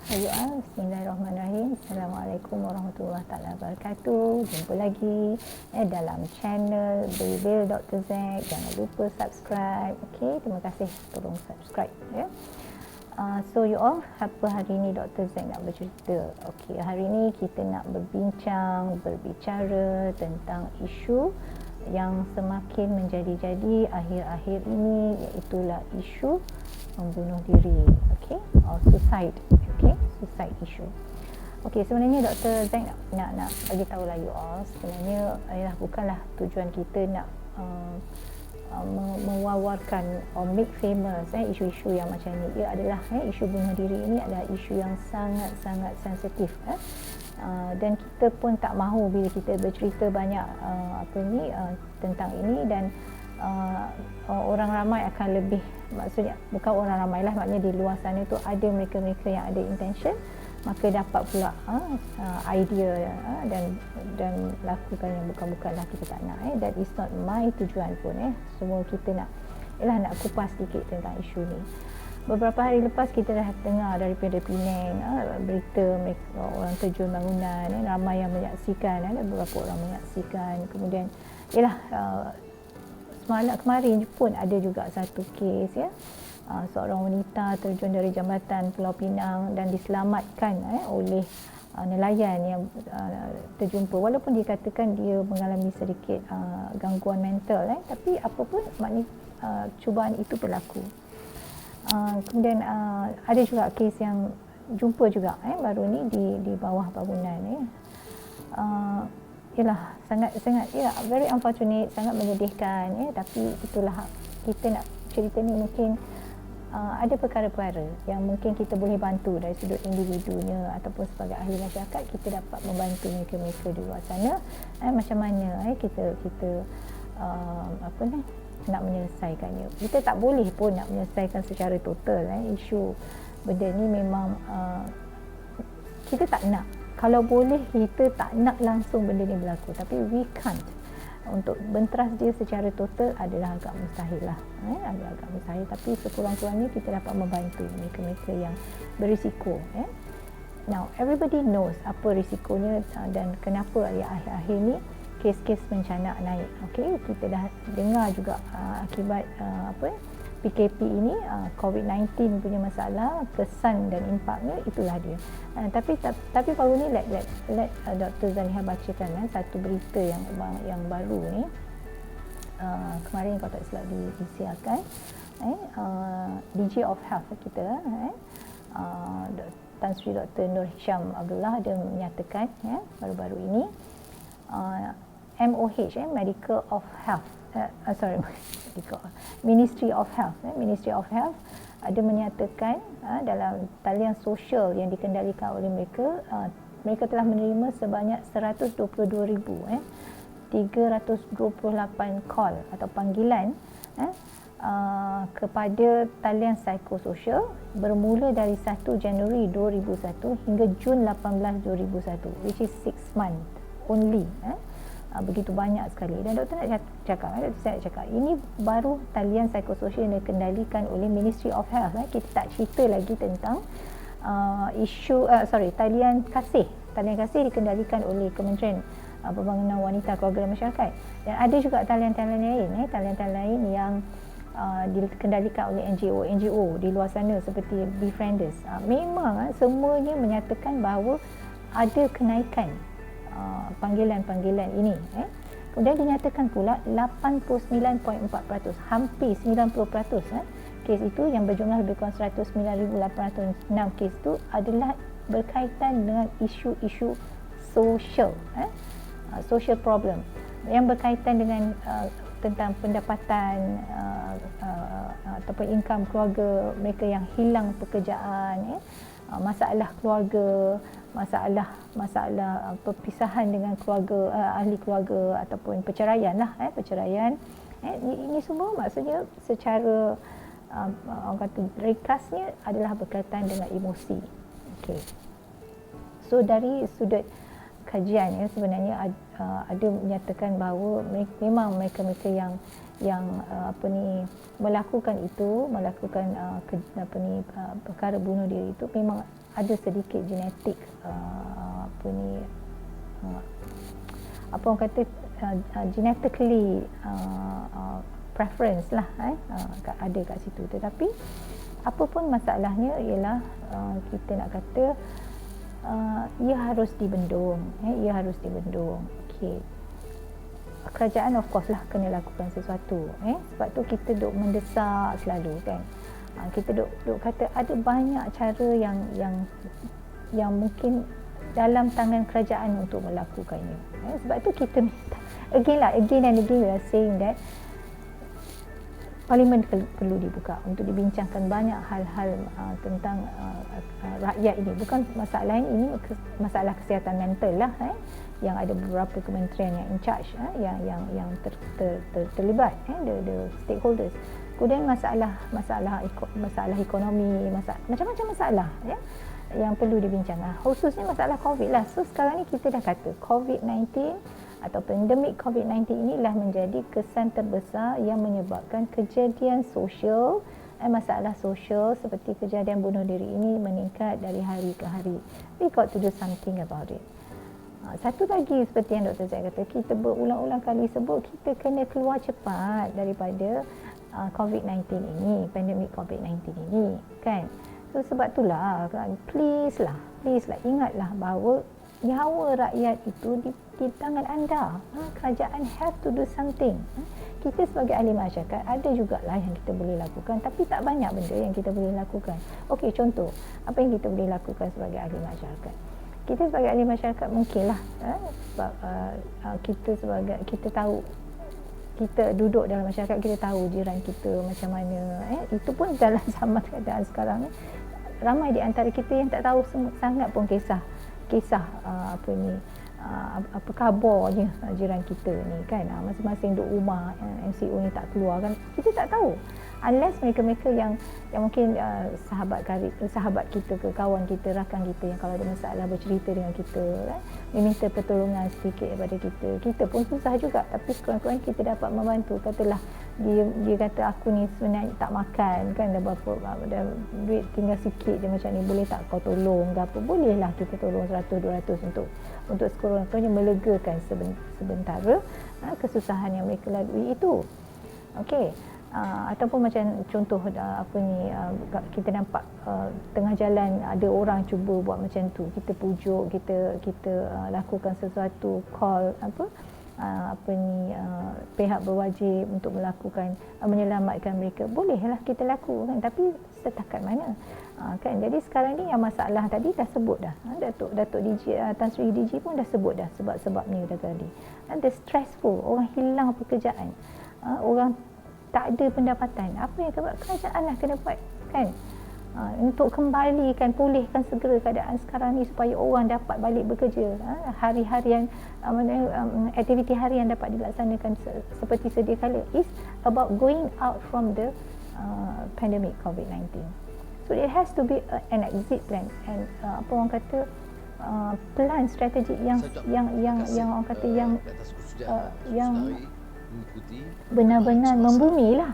Bismillahirrahmanirrahim. Assalamualaikum warahmatullahi wabarakatuh. Jumpa lagi dalam channel Beribil Dr. Z. Jangan lupa subscribe. Okey, terima kasih, tolong subscribe ya. So you all, apa hari ini Dr. Z nak bercerita? Okey, hari ini kita nak berbicara tentang isu yang semakin menjadi-jadi akhir-akhir ini, iaitulah isu membunuh diri, okey, or suicide, okey, suicide issue. Okey, sebenarnya Dr. Zack nak bagi tahulah you all, sebenarnya bukanlah tujuan kita nak mewawarkan or make famous isu-isu yang macam ni. Ia adalah isu bunuh diri ini adalah isu yang sangat-sangat sensitif dan kita pun tak mahu bila kita bercerita banyak tentang ini, dan orang ramai akan lebih, maksudnya bukan orang ramai lah, maknanya di luar sana tu ada mereka-mereka yang ada intention, maka dapat pula idea dan lakukan yang bukan-bukanlah kita tak nak. That is not my tujuan pun. Semua kita nak kupas sedikit tentang isu ni. Beberapa hari lepas kita dah dengar daripada Penang berita mereka, orang terjun bangunan, ramai yang menyaksikan, ada beberapa orang menyaksikan. Kemudian kemarin pun ada juga satu kes seorang wanita terjun dari jambatan Pulau Pinang dan diselamatkan oleh nelayan yang terjumpa, walaupun dikatakan dia mengalami sedikit gangguan mental, tapi apa pun maknanya cubaan itu berlaku. Kemudian ada juga kes yang jumpa juga baru ni di bawah bangunan sangat very unfortunate, sangat menyedihkan tapi itulah kita nak cerita ni. Mungkin ada perkara-perkara yang mungkin kita boleh bantu dari sudut individunya ataupun sebagai ahli masyarakat, kita dapat membantu mereka-mereka di luar sana macam mana kita nak menyelesaikannya. Kita tak boleh pun nak menyelesaikan secara total isu benda ni. Memang kita tak nak, kalau boleh kita tak nak langsung benda ni berlaku, tapi we can't. Untuk benteras dia secara total adalah agak mustahil lah, agak mustahil, tapi sekurang-kurangnya kita dapat membantu mereka-mereka yang berisiko. Now everybody knows apa risikonya dan kenapa akhir-akhir ni kes-kes mencanak naik. Okey, kita dah dengar juga akibat PKP ini, COVID-19 punya masalah, kesan dan impaknya, itulah dia. Tapi baru ni let Dr. Zaliha bacakan satu berita yang baru ni. Kemarin kalau tak silap disiarkan DG of Health kita, Tan Sri Dr. Nur Hisham Abdullah, ada menyatakan baru-baru ini MOH, Medical of Health, Ministry of Health, Ministry of Health ada menyatakan dalam talian sosial yang dikendalikan oleh mereka telah menerima sebanyak 122,328 call atau panggilan kepada talian psikososial bermula dari 1 Januari 2001 hingga Jun 18, 2001, which is 6 months only. Begitu banyak sekali. Dan doktor nak cakap, ini baru talian psikososial yang dikendalikan oleh Ministry of Health. Kita tak cerita lagi tentang talian kasih dikendalikan oleh Kementerian Pembangunan Wanita, Keluarga dan Masyarakat. Dan ada juga talian-talian lain yang dikendalikan oleh NGO di luar sana seperti Befrienders. Memang semuanya menyatakan bahawa ada kenaikan panggilan-panggilan ini. Kemudian dinyatakan pula 89.4%, hampir 90% kes itu yang berjumlah lebih kurang 109,806 kes itu adalah berkaitan dengan isu-isu social, social problem yang berkaitan dengan tentang pendapatan ataupun income keluarga mereka yang hilang pekerjaan, masalah keluarga, masalah perpisahan dengan keluarga, ahli keluarga ataupun perceraian perceraian. Ini semua maksudnya secara orang kata ringkasnya adalah berkaitan dengan emosi. Okey. So dari sudut kajian sebenarnya ada menyatakan bahawa memang mereka-mereka melakukan perkara bunuh diri itu memang ada sedikit genetik genetically preference lah ada kat situ. Tetapi apa pun masalahnya ialah kita nak kata ia harus dibendung, okey. Kerajaan of course lah kena lakukan sesuatu, sebab tu kita duk mendesak selalu kan. Kita duk kata ada banyak cara yang mungkin dalam tangan kerajaan untuk melakukannya. Sebab tu kita minta again and again we are saying that Parlimen perlu dibuka untuk dibincangkan banyak hal-hal tentang rakyat ini. Bukan masalah ini masalah kesihatan mental lah, yang ada beberapa kementerian yang in charge, yang terlibat, the stakeholders. Kemudian masalah ekonomi, macam-macam masalah yang perlu dibincangkan. Khususnya masalah COVID lah. So sekarang ni kita dah kata COVID-19 atau pandemik COVID-19 inilah menjadi kesan terbesar yang menyebabkan kejadian sosial, masalah sosial seperti kejadian bunuh diri ini meningkat dari hari ke hari. We got to do something about it. Satu lagi seperti yang Dr. Zaid kata, kita berulang-ulang kali sebut, kita kena keluar cepat daripada COVID-19 ini, pandemik COVID-19 ini, kan? So sebab itulah, please lah ingatlah bahawa nyawa rakyat itu di tangan anda. Kerajaan have to do something. Kita sebagai ahli masyarakat ada jugalah yang kita boleh lakukan, tapi tak banyak benda yang kita boleh lakukan. Okey, contoh, apa yang kita boleh lakukan sebagai ahli masyarakat? Kita sebagai ahli masyarakat mungkinlah sebab kita tahu, kita duduk dalam masyarakat, kita tahu jiran kita macam mana. Itu pun dalam zaman keadaan sekarang ni, ramai di antara kita yang tak tahu sangat pun kisah apa khabarnya jiran kita ni kan. Masing-masing duduk rumah, MCO ni tak keluar kan, kita tak tahu. Unless mereka-mereka yang mungkin sahabat kita ke, kawan kita, rakan kita yang kalau ada masalah bercerita dengan kita, meminta pertolongan sedikit daripada kita pun susah juga, tapi sekurang-kurangnya kita dapat membantu. Katalah dia kata, aku ni sebenarnya tak makan kan, dah berapa duit tinggal sikit je macam ni, boleh tak kau tolong ke apa, bolehlah kita tolong 100-200 untuk sekurang-kurangnya melegakan sementara kesusahan yang mereka lalui itu. Okey. Ataupun macam contoh kita nampak tengah jalan ada orang cuba buat macam tu, kita pujuk, kita lakukan sesuatu, call pihak berwajib untuk melakukan menyelamatkan mereka, bolehlah kita lakukan, tapi setakat mana kan. Jadi sekarang ni yang masalah tadi dah sebut dah, Datuk Tan Sri DG pun dah sebut dah sebab-sebabnya dah tadi. The stressful, orang hilang pekerjaan, orang tak ada pendapatan. Apa yang kerajaan lah kena buat kan, untuk kembalikan, pulihkan segera keadaan sekarang ni supaya orang dapat balik bekerja, hari-harian, aktiviti harian dapat dilaksanakan seperti sedia kala. Is about going out from the pandemic COVID-19. So it has to be an exit plan, and orang kata plan strategik yang orang kata yang benar-benar membumi lah,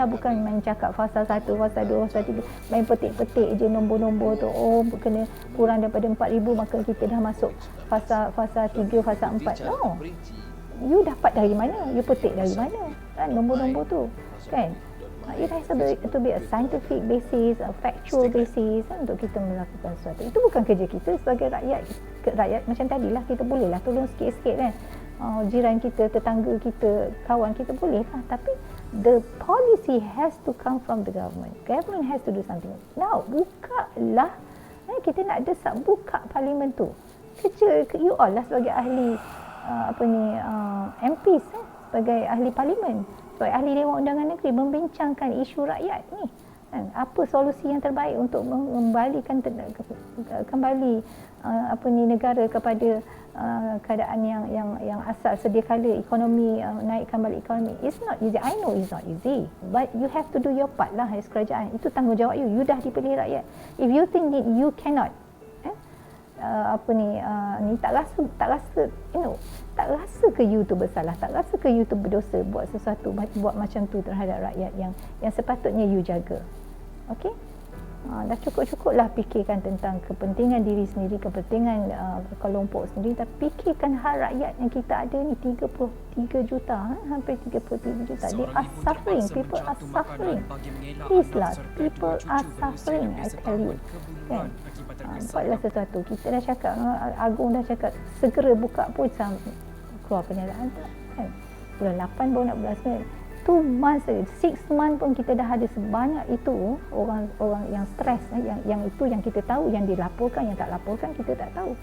bukan main cakap fasa 1, fasa 2, fasa 3, main petik-petik je nombor-nombor tu, kena kurang daripada 4,000 maka kita dah masuk fasa 3, fasa 4. No, you dapat dari mana, you petik dari mana kan nombor-nombor tu kan. It has to be a scientific basis, a factual basis untuk kita melakukan sesuatu. Itu bukan kerja kita sebagai rakyat macam tadilah, kita bolehlah tolong sikit-sikit kan, jiran kita, tetangga kita, kawan kita bolehlah, tapi the policy has to come from the government. Government has to do something. Now, bukalah, kita nak desak, buka parlimen tu. Kerja you all lah sebagai ahli MPs, sebagai ahli parlimen, sebagai ahli Dewan Undangan Negeri, membincangkan isu rakyat ni. Apa solusi yang terbaik untuk mengembalikan kembali negara kepada keadaan yang asal sedia kala, ekonomi, naikkan balik ekonomi. It's not easy. I know it's not easy, but you have to do your part lah as kerajaan. Itu tanggungjawab you. You dah dipilih rakyat. If you think that you cannot, ni tak rasa tak rasa ke you tu bersalah, tak rasa ke you tu berdosa buat sesuatu, buat macam tu terhadap rakyat yang sepatutnya you jaga. Okey, dah cukup-cukuplah fikirkan tentang kepentingan diri sendiri, kepentingan kelompok sendiri, tapi fikirkan hak rakyat yang kita ada ni 33 juta, hampir 33 juta. They are suffering, people are suffering. Please lah, people are suffering, I tell you. Kan? Buatlah sesuatu. Kita dah cakap, Agung dah cakap segera buka pun keluar pernyataan tak, kan? Bulan 8 baru nak bulan 9. 2 months saja, 6 months pun kita dah ada sebanyak itu orang yang stres, yang itu yang kita tahu, yang dilaporkan, yang tak laporkan kita tak tahu.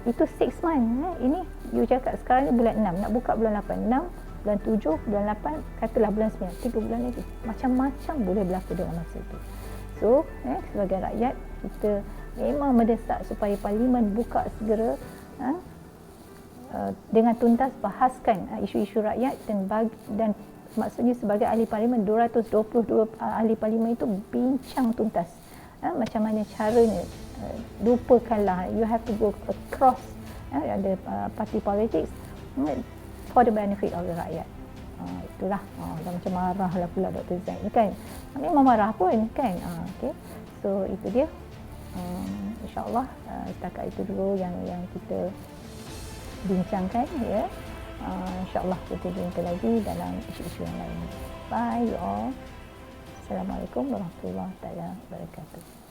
Itu 6 months. Ini you cakap sekarang ni bulan 6, nak buka bulan 8, 6, bulan 7, bulan 8, katalah bulan 9, 3 bulan lagi. Macam-macam boleh berlaku dalam masa itu. So, sebagai rakyat, kita memang mendesak supaya Parlimen buka segera, dengan tuntas bahaskan isu-isu rakyat dan maksudnya sebagai ahli Parlimen 222 ahli Parlimen itu bincang tuntas macam mana caranya. Lupakanlah, you have to go across ada parti politik for the benefit of the rakyat. Itulah dah macam marah lah pula Dr. Zaid ni kan, memang marah pun kan. Okay. So itu dia, insyaAllah setakat itu dulu yang kita bincangkan, ya. InsyaAllah kita jumpa lagi dalam isu-isu yang lain. Bye you all. Assalamualaikum warahmatullahi wabarakatuh.